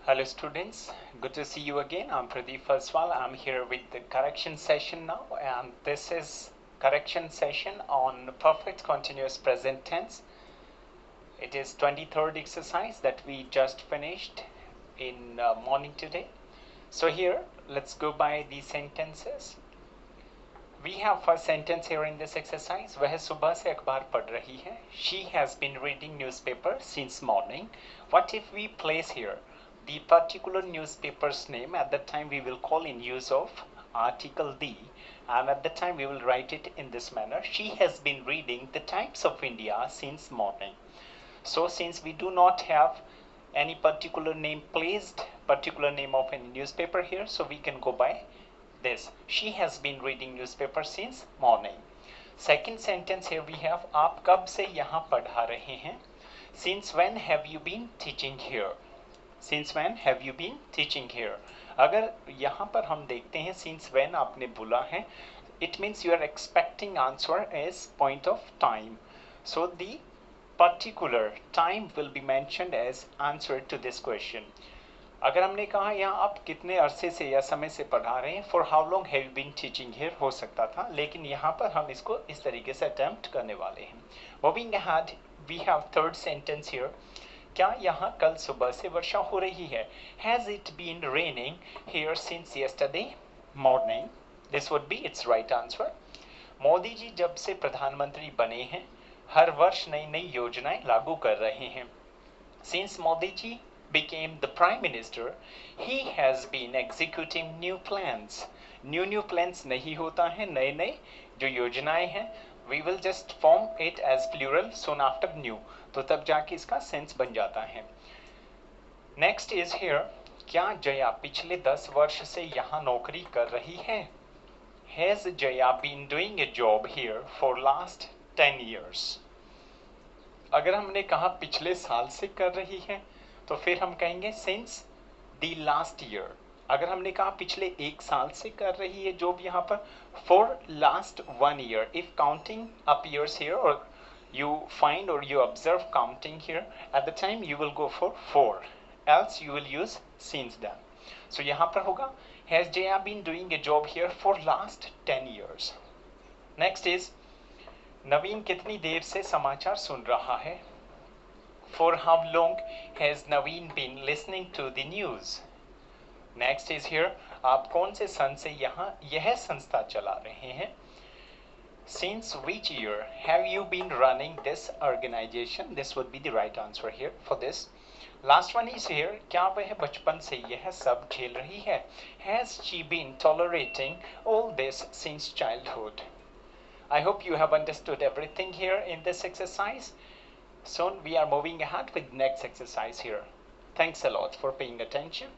Hello students, good to see you again. I'm Pradeep Faswal. I'm here with the correction session now, and this is correction session on perfect continuous present tense. It is 23rd exercise that we just finished in morning today. So here, let's go by the sentences. We have first sentence here in this exercise. वह सुबह से अखबार पढ़ रही है. She has been reading newspaper since morning. What if we place here the particular newspaper's name? At that time we will call in use of article the, and at that time we will write it in this manner. She has been reading the Times of India since morning. So since we do not have any particular name placed, particular name of any newspaper here, so we can go by this. She has been reading newspaper since morning. Second sentence here we have, आप कब से यहाँ पढ़ा रहे हैं? Since when have you been teaching here? Since when have you been teaching here? अगर यहाँ पर हम देखते हैं since when आपने बोला है, it means you are expecting answer as point of time. So the particular time will be mentioned as answer to this question. अगर हमने कहा यहाँ आप कितने अरसे से या समय से पढ़ा रहे हैं, for how long have you been teaching here हो सकता था, लेकिन यहाँ पर हम इसको इस तरीके से अटेम्प्ट करने वाले हैं. Moving ahead we have third sentence here. क्या यहाँ कल सुबह से वर्षा हो रही है? Has it been raining here since yesterday morning? This would be its right answer. Modi ji जब से प्रधानमंत्री बने हैं हर वर्ष नई नई योजनाएं लागू कर रहे हैं. Since Modi ji became the prime minister, he has been executing new plans. New plans नहीं होता है, नए नए जो योजनाएं हैं, we will just form it as plural soon after new. तो तब जाके इसका सेंस बन जाता है. Next is here, क्या जया पिछले 10 वर्ष से यहाँ नौकरी कर रही है? Has Jaya been doing a job here for last 10 years? अगर हमने कहा पिछले साल से कर रही है तो फिर हम कहेंगे सिंस द लास्ट ईयर. अगर हमने कहा पिछले एक साल से कर रही है जॉब यहाँ पर, for last 1 year. If counting appears here और you find or you observe counting here, at the time you will go for, else you will use since then. So यहाँ पर होगा has Jaya been doing a job here for last 10 years. Next is नवीन कितनी देर से समाचार सुन रहा है? For how long has Naveen been listening to the news? Next is here, आप कौन से सन से यहाँ यह संस्था चला रहे हैं? Since which year have you been running this organization? This would be the right answer here for this. Last one is here, क्या वह बचपन से यह सब झेल रही है? Has she been tolerating all this since childhood? I hope you have understood everything here in this exercise. Soon we are moving ahead with next exercise here. Thanks a lot for paying attention.